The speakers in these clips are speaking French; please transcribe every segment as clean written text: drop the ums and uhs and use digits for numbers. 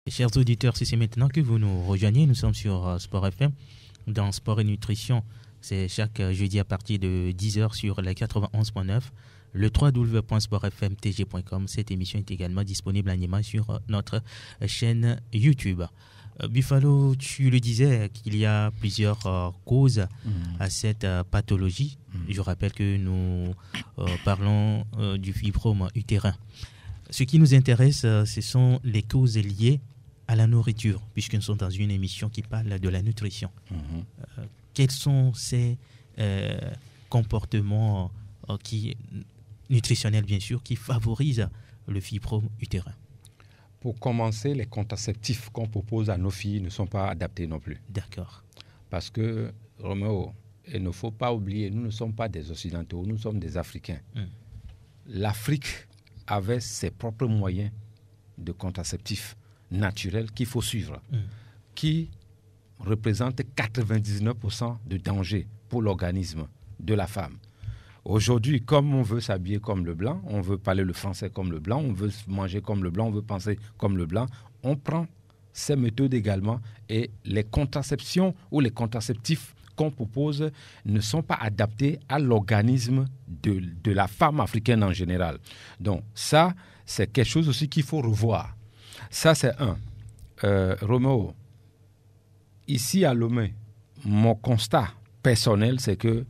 Chers auditeurs, si c'est maintenant que vous nous rejoignez, nous sommes sur Sport FM, dans Sport et Nutrition. C'est chaque jeudi à partir de 10h sur les 91.9, le www.sportfmtg.com. Cette émission est également disponible en image sur notre chaîne YouTube. Buffalo, tu le disais qu'il y a plusieurs causes à cette pathologie. Je rappelle que nous parlons du fibrome utérin. Ce qui nous intéresse, ce sont les causes liées à la nourriture, puisque nous sommes dans une émission qui parle de la nutrition. Quels sont ces comportements nutritionnels, bien sûr, qui favorisent le fibrome utérin? Pour commencer, les contraceptifs qu'on propose à nos filles ne sont pas adaptés non plus. D'accord. Parce que, Roméo, il ne faut pas oublier, nous ne sommes pas des Occidentaux, nous sommes des Africains. L'Afrique avait ses propres moyens de contraceptifs naturels qu'il faut suivre, qui représentent 99% de danger pour l'organisme de la femme. Aujourd'hui, comme on veut s'habiller comme le blanc, on veut parler le français comme le blanc, on veut manger comme le blanc, on veut penser comme le blanc, on prend ces méthodes également et les contraceptions ou les contraceptifs qu'on propose ne sont pas adaptés à l'organisme de la femme africaine en général. Donc ça, c'est quelque chose aussi qu'il faut revoir. Ça, c'est un. Roméo, ici à Lomé, mon constat personnel, c'est que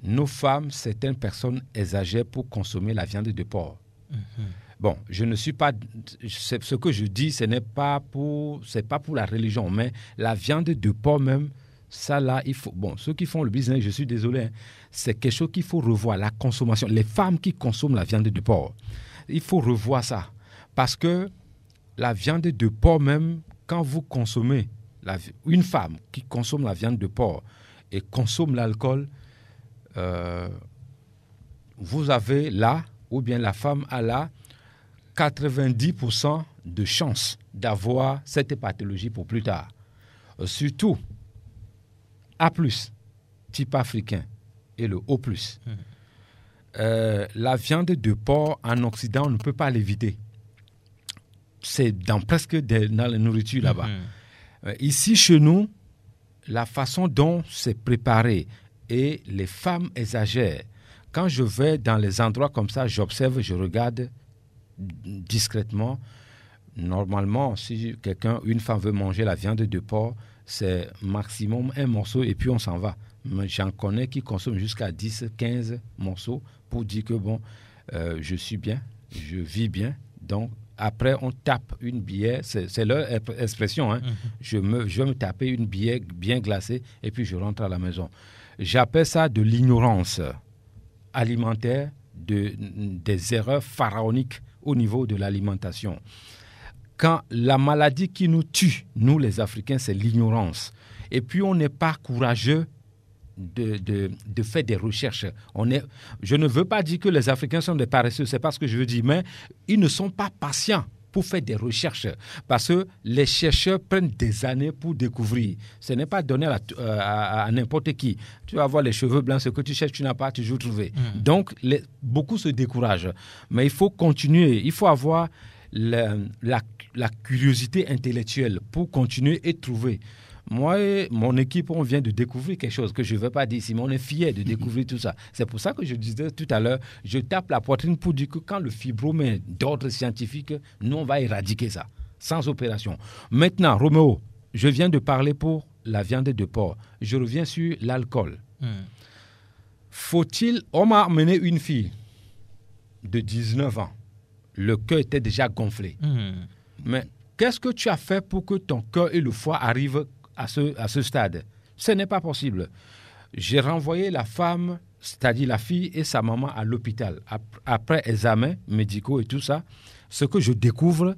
nos femmes, certaines personnes exagèrent pour consommer la viande de porc. Bon, je ne suis pas... Ce que je dis, ce n'est pas pour la religion, mais la viande de porc même, ça là, il faut... Bon, ceux qui font le business, je suis désolé, c'est quelque chose qu'il faut revoir, la consommation. Les femmes qui consomment la viande de porc, il faut revoir ça. Parce que la viande de porc même, quand vous consommez, une femme qui consomme la viande de porc et consomme l'alcool, vous avez là, ou bien la femme a là, 90% de chances d'avoir cette pathologie pour plus tard. Surtout, A+, type africain, et le O+. La viande de porc en Occident, on ne peut pas l'éviter. C'est dans la nourriture là-bas. Ici, chez nous, la façon dont c'est préparé, et les femmes exagèrent. Quand je vais dans les endroits comme ça, j'observe, je regarde discrètement. Normalement, si une femme veut manger la viande de porc, c'est maximum un morceau et puis on s'en va. Mais j'en connais qui consomment jusqu'à 10, 15 morceaux pour dire que bon, je suis bien, je vis bien. Donc, après, on tape une bière, c'est leur expression. Je vais me taper une bière bien glacée et puis je rentre à la maison. J'appelle ça de l'ignorance alimentaire, des erreurs pharaoniques au niveau de l'alimentation. Quand la maladie qui nous tue, nous les Africains, c'est l'ignorance. Et puis on n'est pas courageux de faire des recherches. Je ne veux pas dire que les Africains sont des paresseux, c'est pas ce que je veux dire, mais ils ne sont pas patients pour faire des recherches, parce que les chercheurs prennent des années pour découvrir. Ce n'est pas donné à n'importe qui. Tu vas avoir les cheveux blancs, ce que tu cherches, tu n'as pas toujours trouvé. Donc, beaucoup se découragent. Mais il faut continuer, il faut avoir la curiosité intellectuelle pour continuer et trouver. Moi et mon équipe, on vient de découvrir quelque chose que je ne veux pas dire ici, mais on est fiers de découvrir tout ça. C'est pour ça que je disais tout à l'heure, je tape la poitrine pour dire que quand le fibrome est d'ordre scientifique, nous, on va éradiquer ça, sans opération. Maintenant, Roméo, je viens de parler pour la viande de porc. Je reviens sur l'alcool. On m'a amené une fille de 19 ans. Le cœur était déjà gonflé. Mais qu'est-ce que tu as fait pour que ton cœur et le foie arrivent à ce stade? Ce n'est pas possible. J'ai renvoyé la femme, c'est-à-dire la fille et sa maman à l'hôpital. Après examens médicaux et tout ça, ce que je découvre,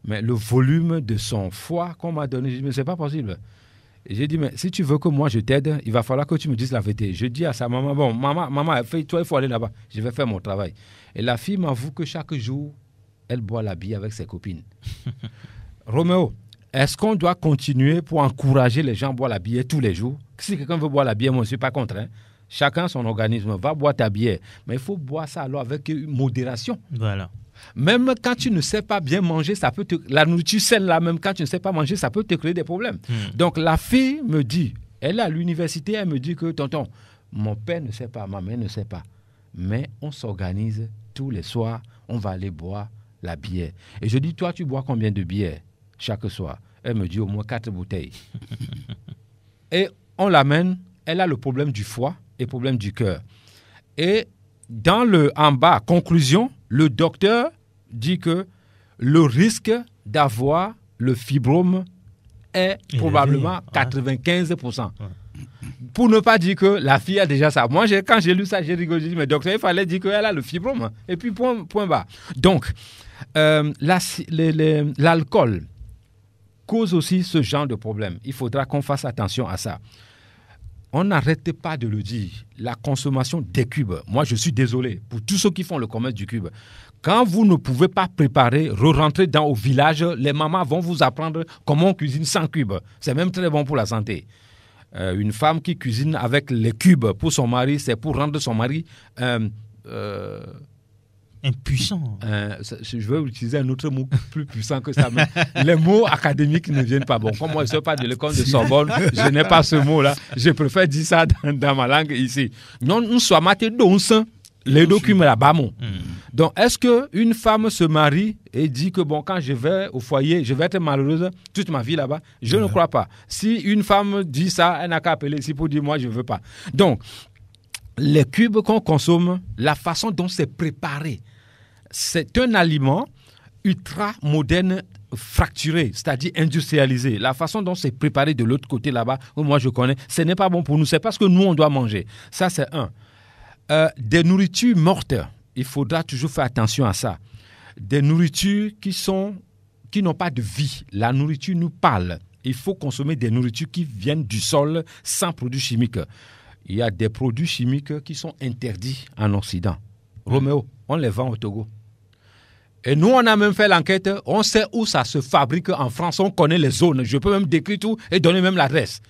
mais le volume de son foie qu'on m'a donné, je dis, mais ce n'est pas possible. Et j'ai dit, mais si tu veux que moi je t'aide, il va falloir que tu me dises la vérité. Je dis à sa maman, bon, maman, toi, il faut aller là-bas. Je vais faire mon travail. Et la fille m'avoue que chaque jour, elle boit la bière avec ses copines. Roméo, est-ce qu'on doit continuer pour encourager les gens à boire la bière tous les jours? Si quelqu'un veut boire la bière, moi, je ne suis pas contre. Chacun son organisme. Va boire ta bière. Mais il faut boire ça alors avec modération. Voilà. Même quand tu ne sais pas bien manger, la nourriture saine là, même quand tu ne sais pas manger, ça peut te créer des problèmes. Donc la fille me dit, elle est à l'université, elle me dit que tonton, mon père ne sait pas, ma mère ne sait pas. Mais on s'organise tous les soirs, on va aller boire la bière. Et je dis, toi, tu bois combien de bière chaque soir? Elle me dit au moins 4 bouteilles. Et on l'amène, elle a le problème du foie et le problème du cœur. Et en bas, conclusion, le docteur dit que le risque d'avoir le fibrome est probablement 95%. Pour ne pas dire que la fille a déjà ça. Moi, quand j'ai lu ça, j'ai rigolé. J'ai dit, mais docteur, il fallait dire qu'elle a le fibrome. Et puis, point bas. Donc, l'alcool cause aussi ce genre de problème. Il faudra qu'on fasse attention à ça. On n'arrête pas de le dire. La consommation des cubes. Moi, je suis désolé pour tous ceux qui font le commerce du cube. Quand vous ne pouvez pas préparer, re-rentrer au village, les mamans vont vous apprendre comment on cuisine sans cubes. C'est même très bon pour la santé. Une femme qui cuisine avec les cubes pour son mari, c'est pour rendre son mari impuissant. Je vais utiliser un autre mot plus puissant que ça, mais les mots académiques ne viennent pas. Bon, comme moi je ne suis pas de l'école de Sorbonne, je n'ai pas ce mot-là. Je préfère dire ça dans ma langue ici. Non, nous sommes matés d'once. Les documents là-bas. Donc, est-ce qu'une femme se marie et dit que, bon, quand je vais au foyer, je vais être malheureuse toute ma vie là-bas? Je ne crois pas. Si une femme dit ça, elle n'a qu'à appeler ici pour dire, moi, je ne veux pas. Donc, les cubes qu'on consomme, la façon dont c'est préparé, c'est un aliment ultra moderne, fracturé, c'est-à-dire industrialisé. La façon dont c'est préparé de l'autre côté là-bas, où moi je connais, ce n'est pas bon pour nous. C'est parce que nous, on doit manger. Ça, c'est un. Des nourritures mortes, il faudra toujours faire attention à ça. Des nourritures qui n'ont pas de vie. La nourriture nous parle. Il faut consommer des nourritures qui viennent du sol sans produits chimiques. Il y a des produits chimiques qui sont interdits en Occident. Roméo, on les vend au Togo. Et nous, on a même fait l'enquête. On sait où ça se fabrique en France. On connaît les zones. Je peux même décrire tout et donner même l'adresse.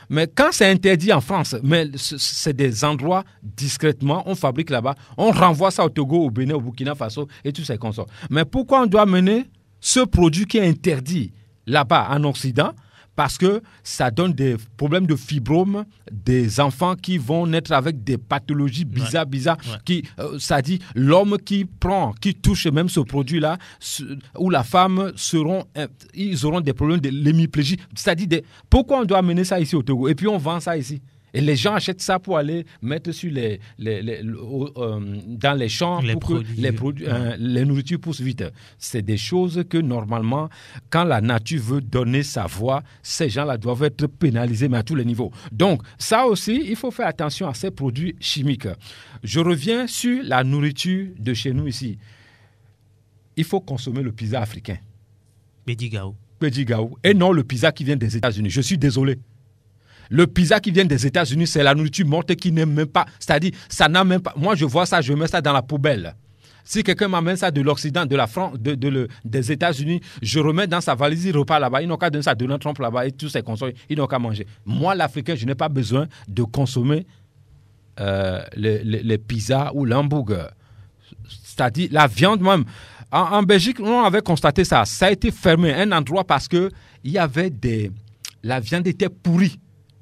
Mais quand c'est interdit en France, mais c'est des endroits discrètement, on fabrique là-bas, on renvoie ça au Togo, au Bénin, au Burkina Faso et tout ces consorts. Mais pourquoi on doit mener ce produit qui est interdit là-bas en Occident? Parce que ça donne des problèmes de fibrome, des enfants qui vont naître avec des pathologies bizarres. Ça dit, l'homme qui touche même ce produit-là, ou la femme, ils auront des problèmes de l'hémiplégie. C'est-à-dire, pourquoi on doit amener ça ici au Togo? Et puis on vend ça ici. Et les gens achètent ça pour aller mettre sur dans les champs pour que les nourritures poussent vite. C'est des choses que normalement, quand la nature veut donner sa voix, ces gens-là doivent être pénalisés, mais à tous les niveaux. Donc, ça aussi, il faut faire attention à ces produits chimiques. Je reviens sur la nourriture de chez nous ici. Il faut consommer le pizza africain. Pédigaou. Et non le pizza qui vient des États-Unis. Je suis désolé. Le pizza qui vient des États-Unis, c'est la nourriture morte qui n'aime même pas. C'est-à-dire, ça n'a même pas. Moi, je vois ça, je mets ça dans la poubelle. Si quelqu'un m'amène ça de l'Occident, de la France, des États-Unis, je remets dans sa valise, il repart là-bas. Ils n'ont qu'à donner ça à Donald Trump là-bas et tous ces consoles, ils n'ont qu'à manger. Moi, l'Africain, je n'ai pas besoin de consommer les pizzas ou l'hamburger. C'est-à-dire, la viande même. En Belgique, on avait constaté ça. Ça a été fermé, un endroit, parce que il y avait la viande était pourrie.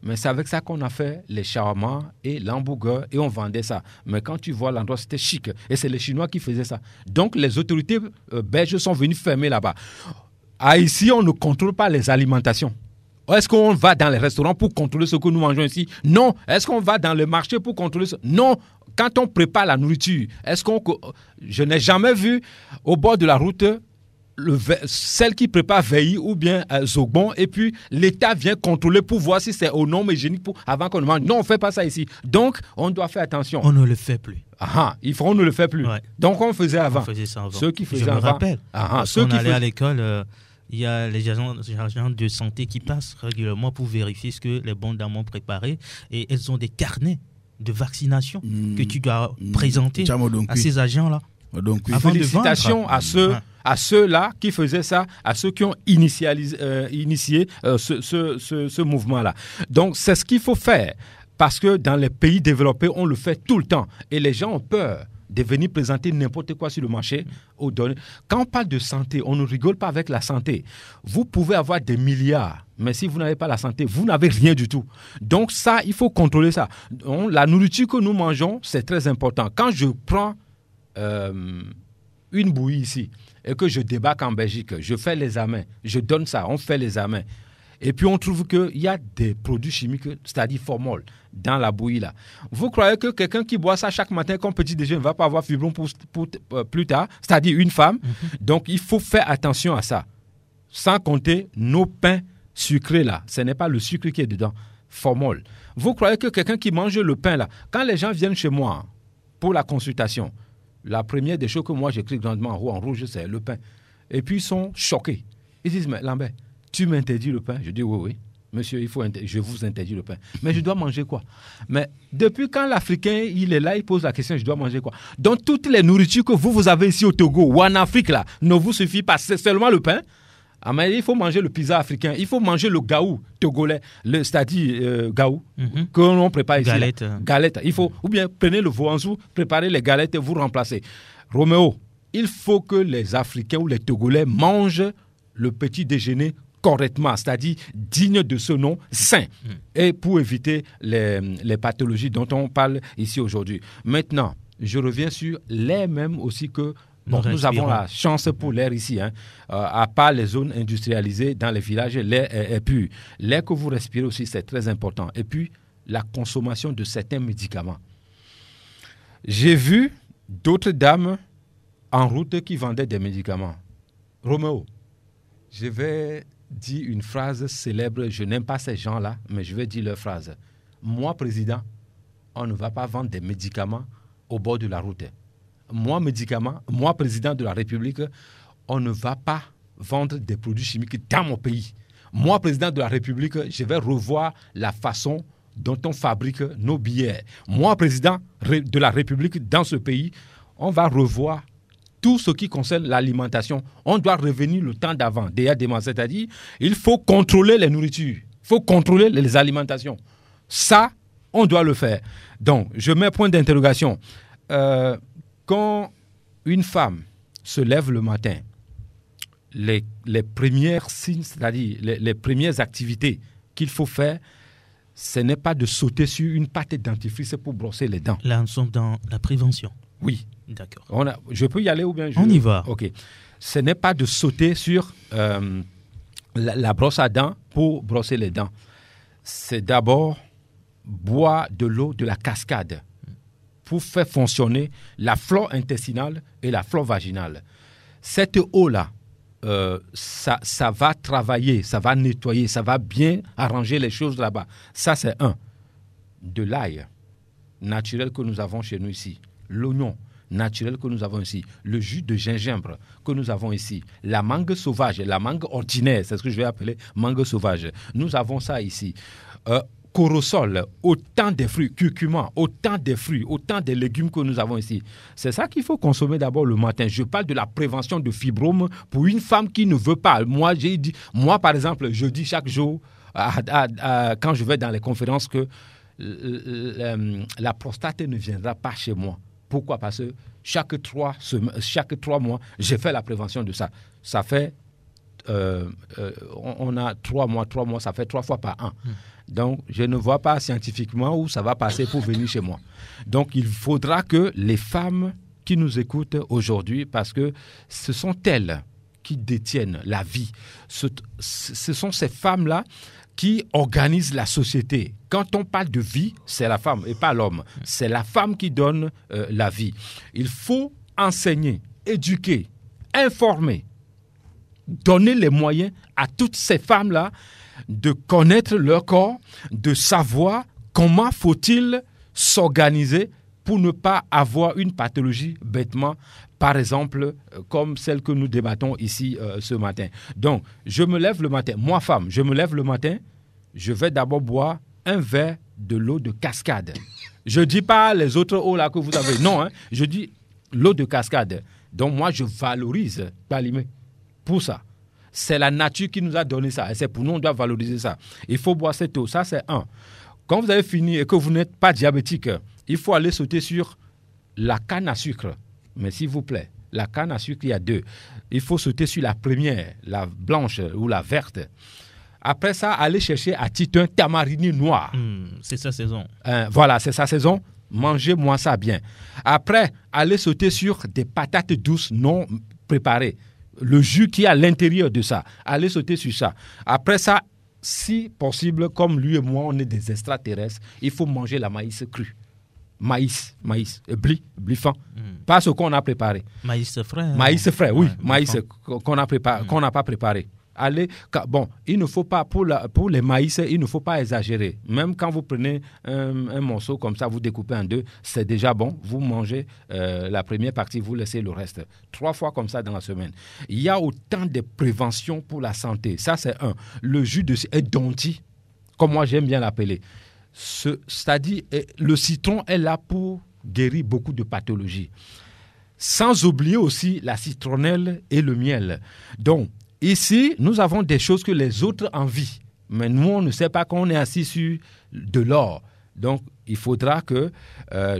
Mais c'est avec ça qu'on a fait les shawarma et l'hamburger et on vendait ça. Mais quand tu vois l'endroit, c'était chic. Et c'est les Chinois qui faisaient ça. Donc, les autorités belges sont venues fermer là-bas. Ici, on ne contrôle pas les alimentations. Est-ce qu'on va dans les restaurants pour contrôler ce que nous mangeons ici? Non. Est-ce qu'on va dans le marché pour contrôler ça? Non. Quand on prépare la nourriture, je n'ai jamais vu au bord de la route celle qui prépare Veilly ou bien Zogbon, et puis l'État vient contrôler pour voir si c'est aux normes hygiéniques avant qu'on ne mange. Non, on ne fait pas ça ici. Donc, on doit faire attention. On ne le fait plus. On ne le fait plus. Ouais. Donc, on faisait avant. On faisait ça avant. Ceux qui faisaient je me avant. rappelle. On allait à l'école, il y a les agents de santé qui passent régulièrement pour vérifier ce que les bonnes dames ont préparé, et elles ont des carnets de vaccination que tu dois présenter à ces agents-là. Donc, félicitations à ceux-là qui faisaient ça, à ceux qui ont initié ce mouvement-là. Donc, c'est ce qu'il faut faire. Parce que dans les pays développés, on le fait tout le temps. Et les gens ont peur de venir présenter n'importe quoi sur le marché. Quand on parle de santé, on ne rigole pas avec la santé. Vous pouvez avoir des milliards, mais si vous n'avez pas la santé, vous n'avez rien du tout. Donc ça, il faut contrôler ça. Donc, la nourriture que nous mangeons, c'est très important. Quand je prends une bouillie ici et que je débarque en Belgique, je fais l'examen, je donne ça, on fait l'examen. Et puis on trouve qu'il y a des produits chimiques, c'est-à-dire formol, dans la bouillie là. Vous croyez que quelqu'un qui boit ça chaque matin comme petit déjeuner ne va pas avoir fibrome plus tard, c'est-à-dire une femme. Donc il faut faire attention à ça. Sans compter nos pains sucrés là. Ce n'est pas le sucre qui est dedans, formol. Vous croyez que quelqu'un qui mange le pain là, quand les gens viennent chez moi pour la consultation, la première des choses que moi j'écris grandement en rouge, c'est le pain. Et puis ils sont choqués. Ils disent, mais Lambert, tu m'interdis le pain? Je dis oui, monsieur, je vous interdis le pain. Mais je dois manger quoi? Mais depuis quand l'Africain, il est là, il pose la question, je dois manger quoi? Donc toutes les nourritures que vous avez ici au Togo ou en Afrique là, ne vous suffit pas, c'est seulement le pain. Ah, mais il faut manger le pizza africain, il faut manger le gaou togolais, c'est-à-dire gaou, que l'on prépare ici. Galette. Il faut, ou bien prenez le voanzou, préparez les galettes et vous remplacez. Roméo, il faut que les Africains ou les Togolais mangent le petit déjeuner correctement, c'est-à-dire digne de ce nom, sain, et pour éviter les pathologies dont on parle ici aujourd'hui. Maintenant, je reviens sur l'air même aussi que nous avons la chance pour l'air ici. À part les zones industrialisées, dans les villages, l'air est pur. L'air que vous respirez aussi, c'est très important. Et puis, la consommation de certains médicaments. J'ai vu d'autres dames en route qui vendaient des médicaments. Roméo, je vais dire une phrase célèbre. Je n'aime pas ces gens-là, mais je vais dire leur phrase. Moi, président, on ne va pas vendre des médicaments au bord de la route. Moi, président de la République, on ne va pas vendre des produits chimiques dans mon pays. Moi, président de la République, je vais revoir la façon dont on fabrique nos billets. Moi, président de la République, dans ce pays, on va revoir tout ce qui concerne l'alimentation. On doit revenir le temps d'avant, c'est-à-dire il faut contrôler les nourritures, il faut contrôler les alimentations. Ça, on doit le faire. Donc, je mets point d'interrogation. Quand une femme se lève le matin, les premières signes, c'est-à-dire les premières activités qu'il faut faire, ce n'est pas de sauter sur une pâte dentifrice pour brosser les dents. Là, nous sommes dans la prévention. Oui. D'accord. Je peux y aller ou bien on y va. OK. Ce n'est pas de sauter sur la brosse à dents pour brosser les dents. C'est d'abord boire de l'eau de la cascade pour faire fonctionner la flore intestinale et la flore vaginale. Cette eau-là, ça va travailler, ça va nettoyer, ça va bien arranger les choses là-bas. Ça, c'est un. De l'ail naturel que nous avons chez nous ici, l'oignon naturel que nous avons ici, le jus de gingembre que nous avons ici, la mangue sauvage, la mangue ordinaire, c'est ce que je vais appeler mangue sauvage. Nous avons ça ici. Corosol, autant de fruits, curcuma, autant de fruits, autant de légumes que nous avons ici. C'est ça qu'il faut consommer d'abord le matin. Je parle de la prévention de fibrome pour une femme qui ne veut pas. Moi, par exemple, je dis chaque jour, quand je vais dans les conférences, que la prostate ne viendra pas chez moi. Pourquoi? Parce que chaque 3 mois, j'ai fait la prévention de ça. Ça fait, on a 3 mois, ça fait 3 fois par an. Donc, je ne vois pas scientifiquement où ça va passer pour venir chez moi. Donc, il faudra que les femmes qui nous écoutent aujourd'hui, parce que ce sont elles qui détiennent la vie. Ce sont ces femmes-là qui organisent la société. Quand on parle de vie, c'est la femme et pas l'homme. C'est la femme qui donne la vie. Il faut enseigner, éduquer, informer, donner les moyens à toutes ces femmes-là de connaître leur corps, de savoir comment faut-il s'organiser pour ne pas avoir une pathologie bêtement, par exemple, comme celle que nous débattons ici ce matin. Donc, je me lève le matin, moi femme, je me lève le matin, je vais d'abord boire un verre de l'eau de cascade. Je ne dis pas les autres eaux là que vous avez, non, je dis l'eau de cascade. Donc, moi, je valorise Palimé pour ça. C'est la nature qui nous a donné ça. Et c'est pour nous, on doit valoriser ça. Il faut boire cette eau. Ça, c'est un. Quand vous avez fini et que vous n'êtes pas diabétique, il faut aller sauter sur la canne à sucre. Mais s'il vous plaît, la canne à sucre, il y a 2. Il faut sauter sur la première, la blanche ou la verte. Après ça, allez chercher à Titan tamarini noir. C'est sa saison. Voilà, c'est sa saison. Mangez-moi ça bien. Après, allez sauter sur des patates douces non préparées. Le jus qui est à l'intérieur de ça. Allez sauter sur ça. Après ça, si possible, comme lui et moi, on est des extraterrestres, il faut manger la maïs crue. Maïs, blé fin. Pas ce qu'on a préparé. Maïs frais. Maïs frais, oui. Ouais, maïs qu'on a préparé, qu'on n'a pas préparé. Allez, bon, il ne faut pas, pour les maïs, il ne faut pas exagérer. Même quand vous prenez un morceau comme ça, vous découpez en 2, c'est déjà bon. Vous mangez la première partie, vous laissez le reste. 3 fois comme ça dans la semaine. Il y a autant de préventions pour la santé. Ça, c'est un. Le jus de donti, comme moi j'aime bien l'appeler. C'est-à-dire, le citron est là pour guérir beaucoup de pathologies. Sans oublier aussi la citronnelle et le miel. Donc, ici, nous avons des choses que les autres envient. Mais nous, on ne sait pas qu'on est assis sur de l'or. Donc, il faudra que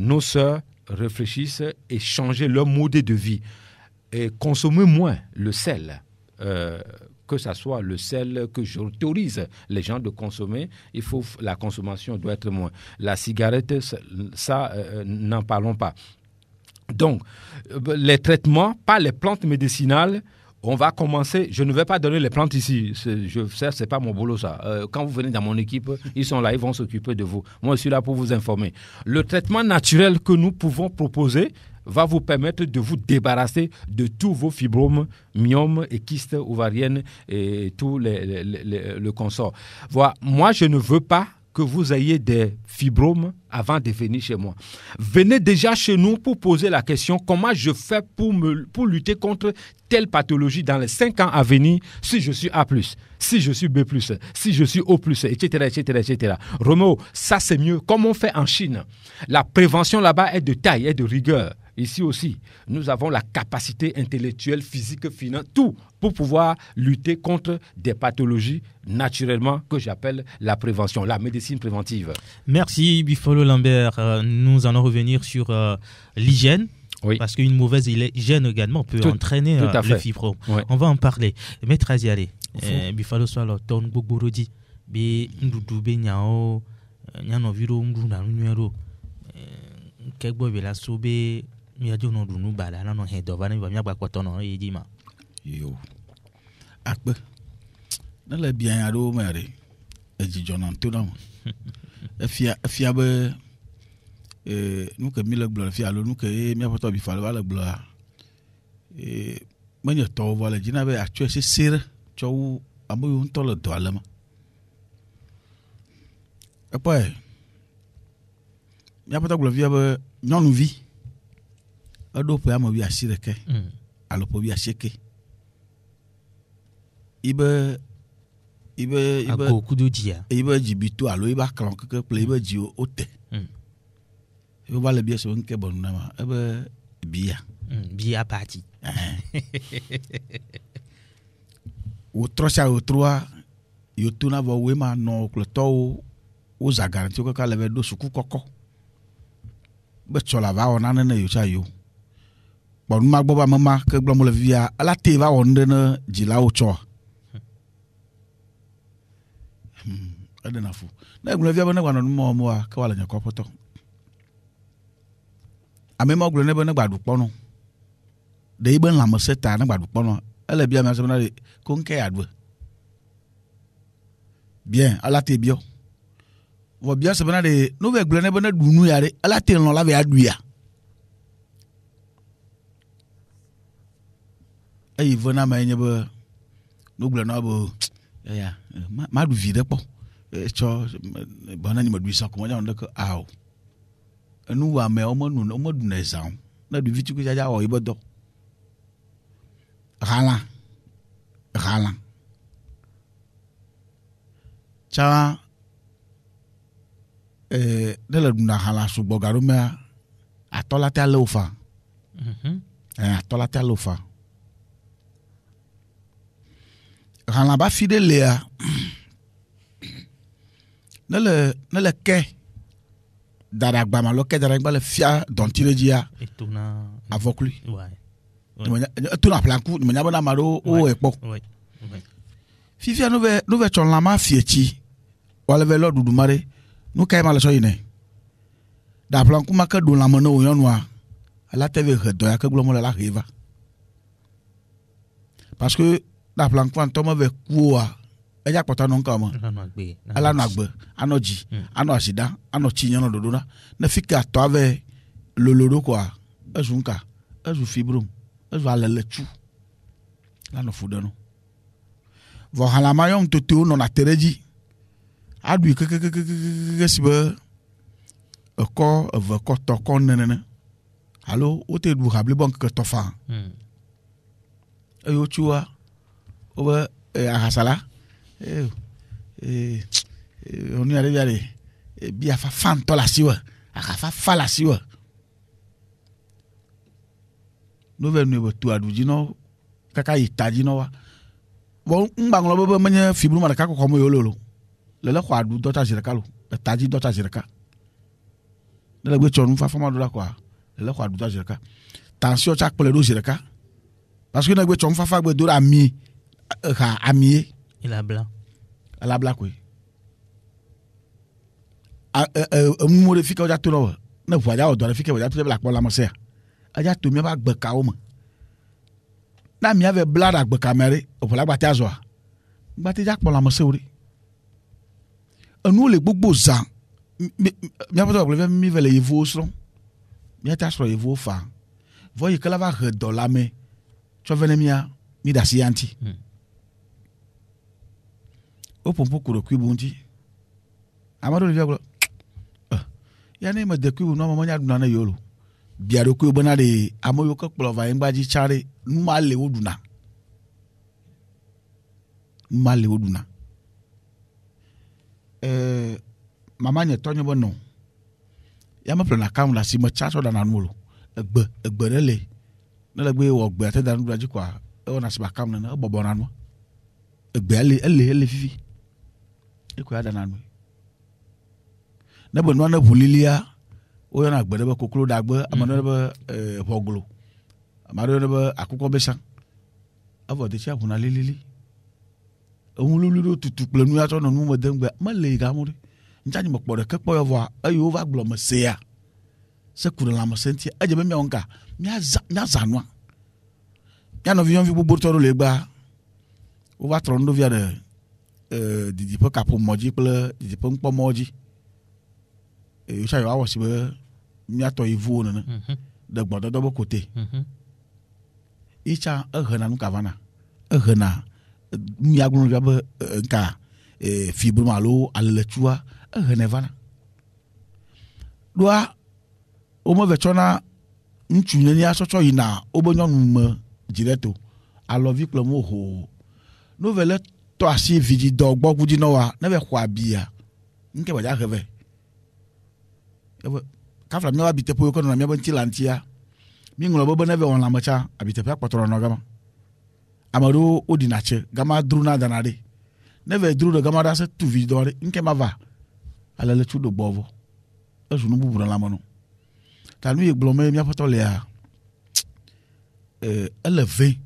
nos sœurs réfléchissent et changent leur mode de vie. Et consommer moins le sel. Que ce soit le sel que j'autorise les gens de consommer, la consommation doit être moins. La cigarette, ça, n'en parlons pas. Donc, les traitements, pas les plantes médicinales, on va commencer. Je ne vais pas donner les plantes ici. C'est pas mon boulot, ça. Quand vous venez dans mon équipe, ils sont là, ils vont s'occuper de vous. Moi, je suis là pour vous informer. Le traitement naturel que nous pouvons proposer va vous permettre de vous débarrasser de tous vos fibromes, myomes et kystes ovariennes et tout le consort. Voilà. Moi, je ne veux pas que vous ayez des fibromes avant de venir chez moi. Venez déjà chez nous pour poser la question comment je fais pour lutter contre telle pathologie dans les 5 ans à venir si je suis A+, si je suis B+, si je suis O+, etc., etc., etc. Roméo, ça c'est mieux. Comme on fait en Chine, la prévention là-bas est de taille, est de rigueur. Ici aussi, nous avons la capacité intellectuelle, physique, financière, tout pour pouvoir lutter contre des pathologies naturellement que j'appelle la prévention, la médecine préventive. Merci Bifolo Lambert. Nous allons revenir sur l'hygiène. Oui. Parce qu'une mauvaise hygiène également peut entraîner le fibrome. Oui. On va en parler. Maître Aziale, Bifolo Swalo, Ton Bogborodi, Bi Ndoudoube Nyao, Nyano Viro Mduna Nuero, Kegbo Velasobe. Yo akpe na le bien ado mere ejijona ntona efia be nous que mi le glo fia lo nous que mi apoto bi fa le glo menye to vola jina be atwe se sire cho amoyo nto le do alema après mi apoto glo via be nyonu vi ado pe amobi asireke alopo bi aseke ibe akukududia ibe jibito alo ibe akran keke ple ibe ji ote ibe ba le bi so nke bonu na ma ebe bia party o trocha o troa yo tuna vo we ma no kloto o za garanti ko ka le do suku koko be chola va ona ne yo cha yo bon ma gbo ba mama ke gbo mo le via ala te va onde na jila o cho adena fu na gbo le via bana gwa no mo mo a ka wala nya ko poto ame mo gbo ne bana gba du pono de iben la mo seta na gba du pono ele bia ma se na ko nke ya du bien ala te bio wo bia se bana de no ve gbo ne bana du nu ya de ala te no la ve adu ya ay vona ma nyebe no gbo na bo ya ma du vide po cho bana ni ma du sa ko ma ja ko aw enu wa me o mo du na exam na du viti ko ja o ibodo rala cha de la du na hala su bogaro me atola ta lofa atola ta lofa rala ba fidèle à ne le quai daragba ma lo ke daragba le fia dontiredia Et tout na avec lui. Ouais. Tout na plan coup, menya bona maro o ekpo. Ouais. Fifia no ve chonla ma fiechi. Wala ve lo dudu mare. No kai ma le so yine. Da plan coup ma ke do la mono o yonwa. Ala te ve redo ya ke glo mo la riva. Parce que da plan coup antoma ve kuwa. Eja kpota no nka mo. Ala no agbe, anoji, ano asida, ano chinya no dodona. Na fika to ave loloro kwa. Ezunka, ezu fibrum, ezu alelechu. La no fudano. Vo halama yom toto no na tereji. Adu ke sibe eko eve ko to kon nenene. Allo, o te du habli bon ke to fa. Eyo chua obe ahasala. On y arrive aller bien fa fan to la siwa fa fa la siwa no ve no tu adu jino kaka itaji no wa bon mbang lo be manya fibru ma ka ko mo yololo le ko adu dota jiraka lo taji dota jiraka le gbe chonu fa fama do la quoi le ko adu dota jiraka tension chak pele do jiraka parce que na gbe chonu fa gbe do ami ha ami Il a blanc. La black oui. Mo fika o ja to no na fu aja o do fika o ja to black la mo se aja to mi ba gbe ka o mo na mi ave blood agbe kamere o fu la gba ti azo gba ti ja po la mo se ori anu le gbogbo zan mi apoto o mi vele yevo so mi ta so yevo fa vo yi kala va do la me cho vene mi da si anti o pompo kuro kwibunti amado le glo ya ne ma de kwibu no mo nya duna na yolo biaro kwibu na de amoyo ko kplo va ngbaji chare nma le woduna mama nye tonyo bono ya ma plana kam la si mo cha so da na nulo egbe le na le gbe wo gbe ate da nu braji kwa e wona si ba kam na bobo na no egbe ele fifi eko ada na nu na bo no na bulilia o yo na gbe de kokolo da gbe amano de hoglo amaro de akoko besan avo de cha buna lilili ohun lulu tutu plenu ya to no mu mo de gbe ma le ga mu nja ni mo po de ke po yo va ayo va glo mo se ya se kuru la mo senti aje be mi onka mi azanwa ya no vion vi bubu to le gba o va trondo via de didi po kapo moji ple didi po npo moji yo cha yo awo si be mi ato ivu no de gbodo do côté icha ehena nu kavana ehena mi agun via be nka fibre malo alechua ehena vana doa o mo vechona nchunye ni asocho ina obonyonu me direto alovi plomo ho no vele to asi vidi do gbogu di no wa na be kwa bia nke ba ja heve ka fla mi wa bite po ko na mi ba ntilantia mi ngulo bobo na be on la macha abite pe akpotoro no gama amaro odinache gama dru na danade na be dru do gama da se tu vidi do nke ma va ala le tu do gbovo ezu no bubura la mono ta nu yeglome mi apoto le a eleve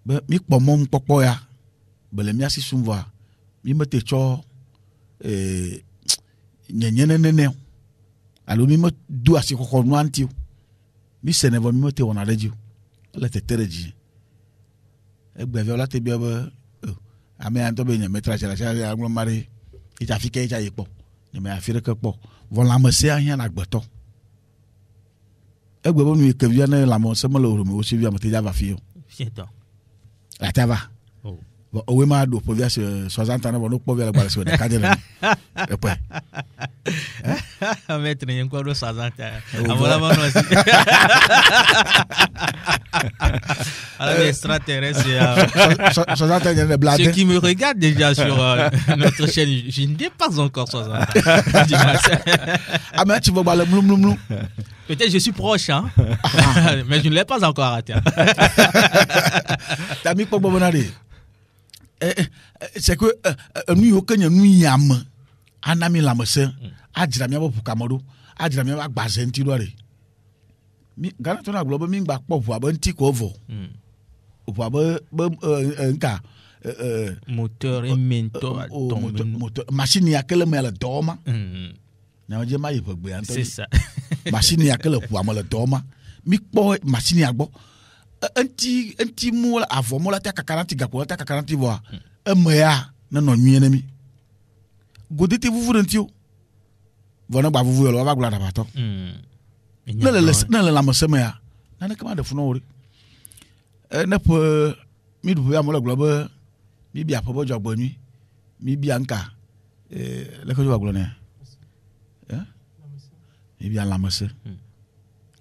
be mi pomom popo ya bele mi asi sunva mi mete cho nyenyenene alo mi mo du asi kokko nu antiu mi senevo mi mete wona reju le tetereji egbe viola te bi obo ame anto be nyame tra chala chala aglo mari ita fike ita yepo nyame afire ke po vola mo se ahian agbeto egbe bo nu ke via na la mo se mo lo mi o se via mo te java fio Fieta. La tava. Oh. Bon, oui, ma do pour via 60 ans, bon, pour via la balance de cadre. Et puis. Mettre un quoi de 60 ans. Voilà mon aussi. Alors extraterrestre. 60 ans, il y a des blagues. Ceux qui me regardent déjà sur notre chaîne, je ne dépasse encore 60 ans. Ah mais tu vas baler blum blum blum. Peut-être je suis proche, hein, mais je ne l'ai pas encore raté. T'as mis pas bon bonari. C'est que nous y aucun nous y am. Anami la messe. Adjira mi abo pour Cameroun. adzra mi agbaze ŋuti ɖo ɖe mi Ghana to na gblɔ be mi gba kpɔ ʋua be ŋuti ko vɔ ʋua be nka moteur mentor moteur machine ya ke le me le dɔ wɔma nyɔdze ma yi ʋegbe ŋutɔ c'est ça machine ya ke le ʋua me le dɔ wɔma mi kpɔ machine ya gbɔ ŋuti mu avɔ mu la te kaka na ti gakpo la te kaka na ti vɔa eme ya ne nɔ nyuie ne mi godete vuvu ɖe ŋuti o vɔ ne gba vuvu yɔ le wava gblɔ aɖabatɔ ne le lãmesẽ me ya naneke ma ɖe fu na wo ɖe ne ƒe mi ɖu ƒe amewo le gblɔ be mi bia ƒe be dzɔgbenyui mi bia nka leke dzo gblɔ ne mi bia lãmesẽ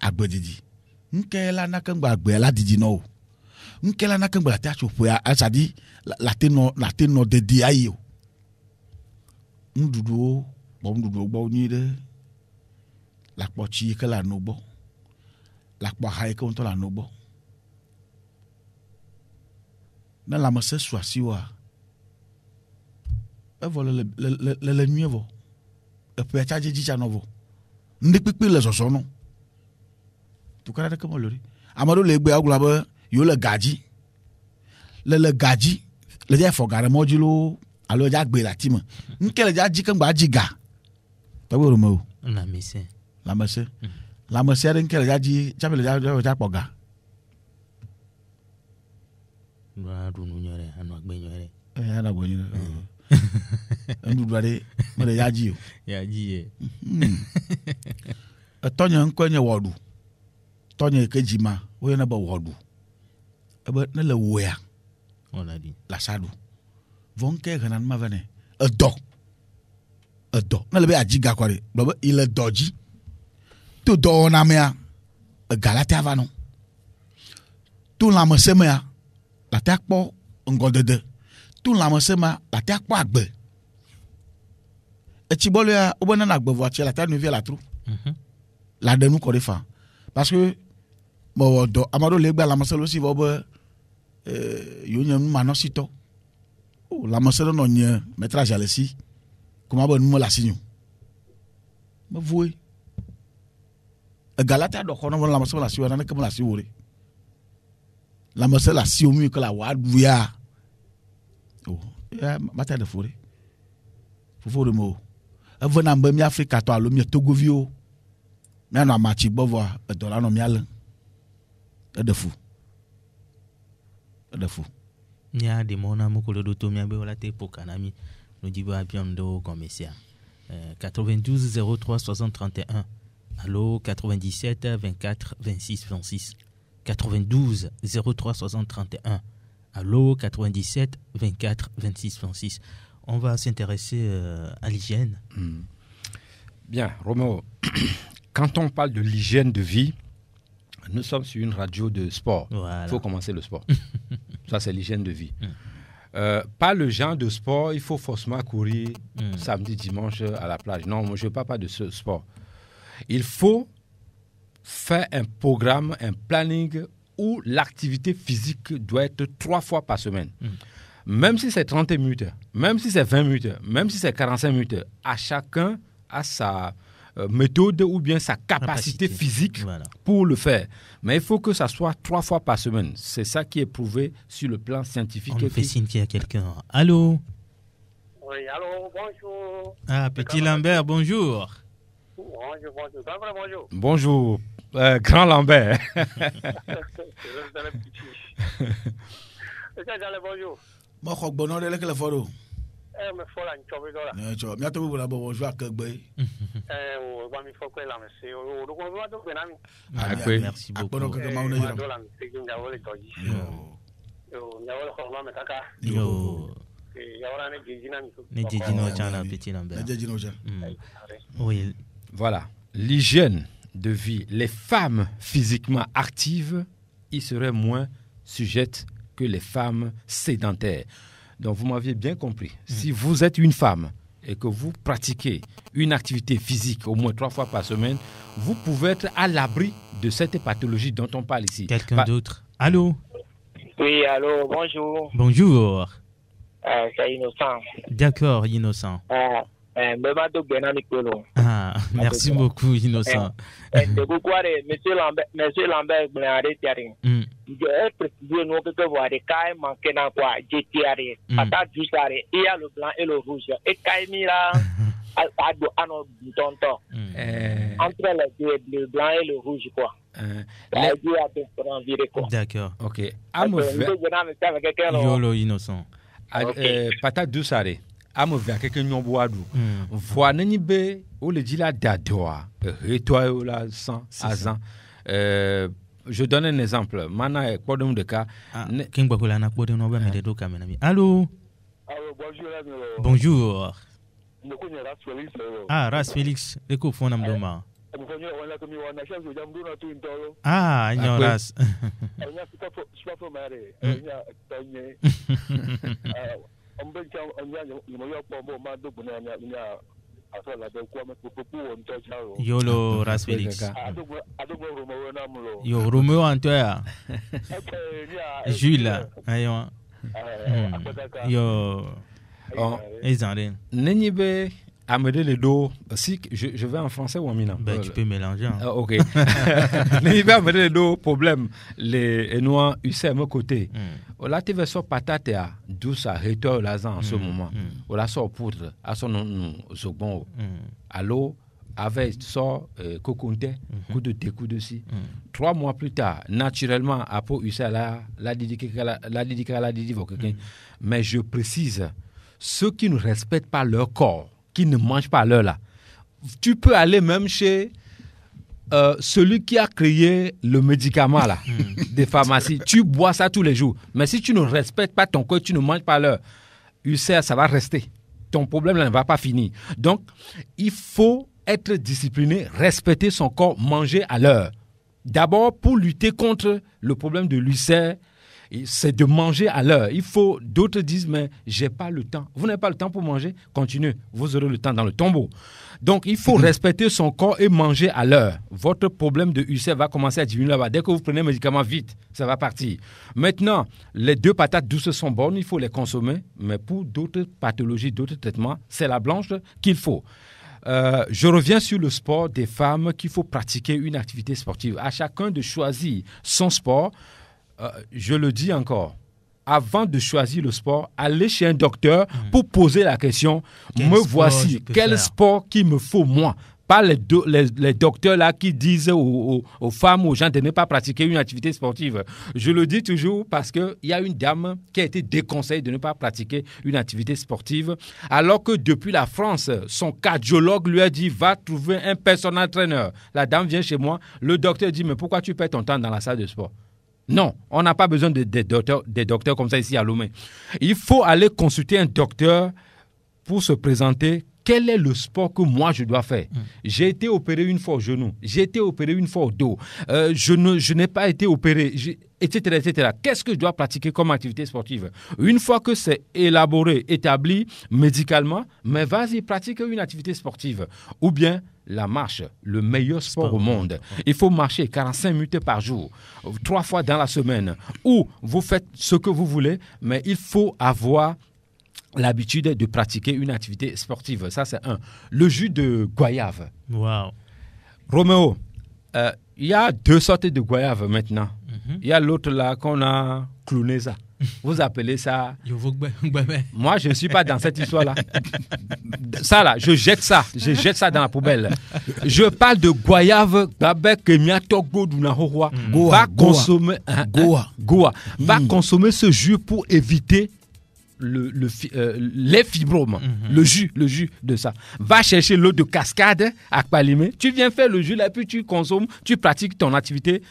agbedidi nke la nake gba agbe la didi na o nke la nake gba la te atso ƒea asadi la te nɔ dedi ayi o nuɖuɖuwo gbɔ nyui ɖe la kpɔ tsi ke le ano gbɔ la kpɔ aha yi ke ŋutɔ le ano gbɔ ne lãmesẽ su asi woa evɔ le nyuie vɔ eƒea tsa dzedzi tsa nɔ vɔ ŋɖekpekpe le zɔzɔ nɔ tukara ɖeke me lori ame aɖewo le egbea wogblɔ be yewo le gadzi le gadzi le dza fɔ ga ɖe mɔdzi loo alo dza gbe le ati me nke le dza dzi ke ŋgba dzi ga tɔgbe ɖome o lãmesẽ aɖe nke le dza dzi tsaƒe le dza kpɔ ga ɖu nu nyuie ɖe anɔ agbe nyuie ɖe anɔ agbe nyuie ɖe nuɖuɖu aɖe me le dza dzi o ya dzi ye etɔnye ŋkɔe nye wɔɖu tɔnye ke dzima woyɔnɛ be wɔɖu ebe ne le woya la sa ɖu vɔ nke hena numa vɛ nɛ edɔ ne le be adzi ga kɔ ɖe gblɔ be ile dɔ dzi to dɔwɔna mea ega la te ava nɔ to lãmesẽ mea la te akpɔ ŋgɔdede to lãmesẽ mea la te akpɔ agbe etsi bɔlu ya wobe nana agbe vɔ atsi la te nuvia la tro la ɖe nu kɔ ɖe fa parce que mewɔ dɔ ame aɖewo le egbe lãmesẽ le wosi vɔ be yewo nye numanɔsitɔ lãmesẽ ɖe nɔ nye métrage le si kɔma be nu me le asi nyo mevoe ega la te aɖɔ xɔ ne be lãmesẽ me le asi wo naneke me le asi wo ɖe lãmesẽ le asi wo mi ke le awɔ aɖu ya mate ɖe fo ɖe fofo ɖe me o eve na be mi Afrikatɔ alo mi Togoviwo mianɔ amatsi gbɔ vɔa edɔ la nɔ mia lé eɖe fu mia de mɔ na moko le ɖo to mia be wala te poka na mi no dzi be abia nu ɖewo gɔme sia 92 03 60 31 allo 97 24 26 26 92 03 60 31 allo 97 24 26 26. On va s'intéresser à l'hygiène. Bien, Roméo, quand on parle de l'hygiène de vie, nous sommes sur une radio de sport. Voilà. Il faut commencer le sport. Ça, c'est l'hygiène de vie. Pas le genre de sport, il faut forcément courir samedi, dimanche à la plage. Non, moi, je ne parle pas de ce sport. Il faut faire un programme, un planning où l'activité physique doit être 3 fois par semaine. Même si c'est 30 minutes, même si c'est 20 minutes, même si c'est 45 minutes, à chacun a sa méthode ou bien sa capacité physique pour le faire. Mais il faut que ça soit 3 fois par semaine. C'est ça qui est prouvé sur le plan scientifique. On fait signe qu'il y a quelqu'un. Allô? Oui, allô, bonjour. Ah, petit Lambert, bonjour. Bonjour, bonjour. Bonjour. Bonjour, grand Lambert. Bonjour. Moi, je suis là, je suis là. Me faut la nchobe dola. Ncho, mi atobu la bo joa kegbe. O ba mi foko la me se o do ko ba do pe na mi. Merci beaucoup. Akpono ke ma una jira. Dola mi se ginga wole toji. Yo, nya wole ko ma me kaka. Yo. Ya wala ne jina mi. Ne jino chana petit Lambert. Ne jino chana. Oui. Voilà, l'hygiène de vie. Les femmes physiquement actives, y seraient moins sujettes que les femmes sédentaires. Donc, vous m'aviez bien compris. Si vous êtes une femme et que vous pratiquez une activité physique au moins 3 fois par semaine, vous pouvez être à l'abri de cette pathologie dont on parle ici. Quelqu'un d'autre? Allô? Oui, allô, bonjour. Bonjour. C'est Innocent. D'accord, Innocent. Ah, Ah, merci beaucoup, Innocent. De beaucoup, monsieur Lambert, Blanaré, Tiaring. Je précise, nous, que vous avez quand manqué dans quoi, JTRé, patate du saré, il y a le blanc et le rouge. Et Kaimira, à nos boutons, entre les deux, le blanc et le rouge, quoi. D'accord. Ok. Yolo Innocent. Patate du saré. Amo via quelqu'un n'y boadou. Voix n'est be ou le dit la dadoa. Retour la 100 à 100. Je donne un exemple. Mana est quoi de cas. King Bakola n'a pas de nom mais de cas mes amis. Allô. Bonjour. Ah, Ras Félix, écoute fond am doma. Ah, non Ras. Yolo Ras Félix. Yo Romeo Antoine. Jules. Ayo. Yo. Ezandé. Nenyibe Amédée le dos. Si je vais en français ou en mina. Ben tu peux mélanger. OK. Nenyibe Amédée le dos problème les noirs UCM côté. Là tu veux sur patate à douce à retour là en ce moment. On la sort poudre à son second. Allô avec sort coconte coup de coup de si 3 mois plus tard naturellement après UCA la didi mais je précise ceux qui ne respectent pas leur corps, qui ne mangent pas l'heure là, tu peux aller même chez celui qui a créé le médicament là, des pharmacies. Tu bois ça tous les jours. Mais si tu ne respectes pas ton corps, tu ne manges pas l'heure, UCA, ça va rester. Ton problème là ne va pas finir. Donc, il faut être discipliné, respecter son corps, manger à l'heure. D'abord, pour lutter contre le problème de l'ulcère, c'est de manger à l'heure. Il faut, d'autres disent, mais j'ai pas le temps. Vous n'avez pas le temps pour manger? Continuez. Vous aurez le temps dans le tombeau. Donc, il faut respecter son corps et manger à l'heure. Votre problème de ulcère va commencer à diminuer là-bas. Dès que vous prenez un médicament, vite, ça va partir. Maintenant, les 2 patates douces sont bonnes, il faut les consommer. Mais pour d'autres pathologies, d'autres traitements, c'est la blanche qu'il faut. Je reviens sur le sport des femmes qu'il faut pratiquer une activité sportive. À chacun de choisir son sport. Je le dis encore, avant de choisir le sport, allez chez un docteur pour poser la question, quel sport qu'il me faut moi. Pas les docteurs là qui disent aux femmes, aux gens de ne pas pratiquer une activité sportive. Je le dis toujours parce qu'il y a une dame qui a été déconseillée de ne pas pratiquer une activité sportive, alors que depuis la France, son cardiologue lui a dit, va trouver un personal trainer. La dame vient chez moi, le docteur dit, mais pourquoi tu perds ton temps dans la salle de sport? Non, on n'a pas besoin des docteurs comme ça ici à Lomé. Il faut aller consulter un docteur pour se présenter. Quel est le sport que moi je dois faire? J'ai été opéré une fois au genou, j'ai été opéré une fois au dos, je n'ai pas été opéré, etc., etc. Qu'est-ce que je dois pratiquer comme activité sportive? Une fois que c'est élaboré, établi médicalement, mais vas-y, pratique une activité sportive. Ou bien la marche, le meilleur sport au monde. Il faut marcher 45 minutes par jour, 3 fois dans la semaine. Ou vous faites ce que vous voulez, mais il faut avoir l'habitude de pratiquer une activité sportive. Ça, c'est un. Le jus de goyave. Wow. Roméo, il y a 2 sortes de goyave maintenant. Il y a l'autre là qu'on a cloné ça. Vous appelez ça... Moi, je ne suis pas dans cette histoire-là. Ça là, je jette ça dans la poubelle. Je parle de goyave avec va consommer ce jus pour éviter les fibromes, le jus de ça. Va chercher l'eau de cascade à Palimé. Tu viens faire le jus là, puis tu consommes, tu pratiques ton activité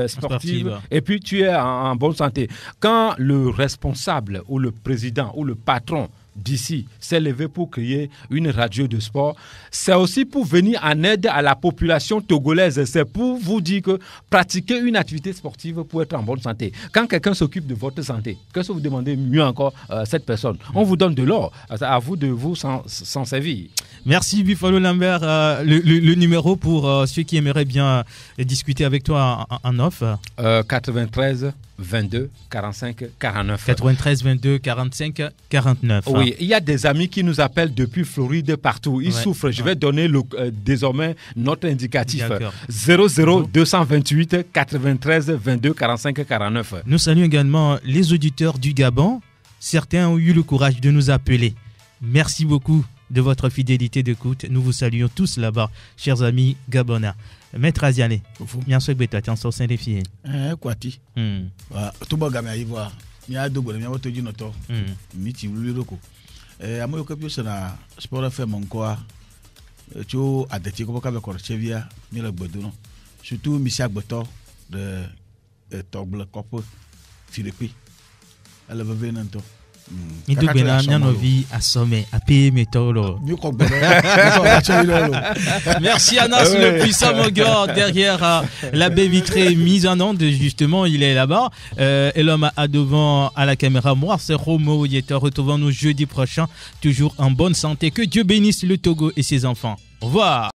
sportive et puis tu es en bonne santé. Quand le responsable ou le président ou le patron d'ici s'est levé pour créer une radio de sport, c'est aussi pour venir en aide à la population togolaise. C'est pour vous dire que pratiquer une activité sportive pour être en bonne santé. Quand quelqu'un s'occupe de votre santé, qu'est-ce que vous demandez mieux encore cette personne? On vous donne de l'or, à vous de vous s'en servir. Merci Buffalo Lambert. Le numéro pour ceux qui aimeraient bien discuter avec toi en off. 93 22 45 49. 93 22 45 49. Oui, il y a des amis qui nous appellent depuis Floride partout. Ils souffrent. Je vais donner désormais notre indicatif. 00 228 93 22 45 49. Nous saluons également les auditeurs du Gabon. Certains ont eu le courage de nous appeler. Merci beaucoup de votre fidélité d'écoute. Nous vous saluons tous là-bas, chers amis gabonais. Maître Aziane, bien sûr que tu as un sein des filles. Quoi tu? Tout le monde a vu. Il y a deux bonnes, il y a deux bonnes. Miti Luloko. À moi, je suis un sport FM encore. Tu as des petits copains avec Corchevia, Mila Bodono. Surtout Michel Botor de Togle Copo, Philippe. Elle va venir un peu. Ni do bena miano vi assommé à payer mes tolo. Merci Anas le puissant Mogor derrière la baie vitrée mise en onde, justement il est là-bas et l'homme à devant à la caméra. Moi c'est Romo Yeta. Retrouvons-nous jeudi prochain toujours en bonne santé. Que Dieu bénisse le Togo et ses enfants. Au revoir.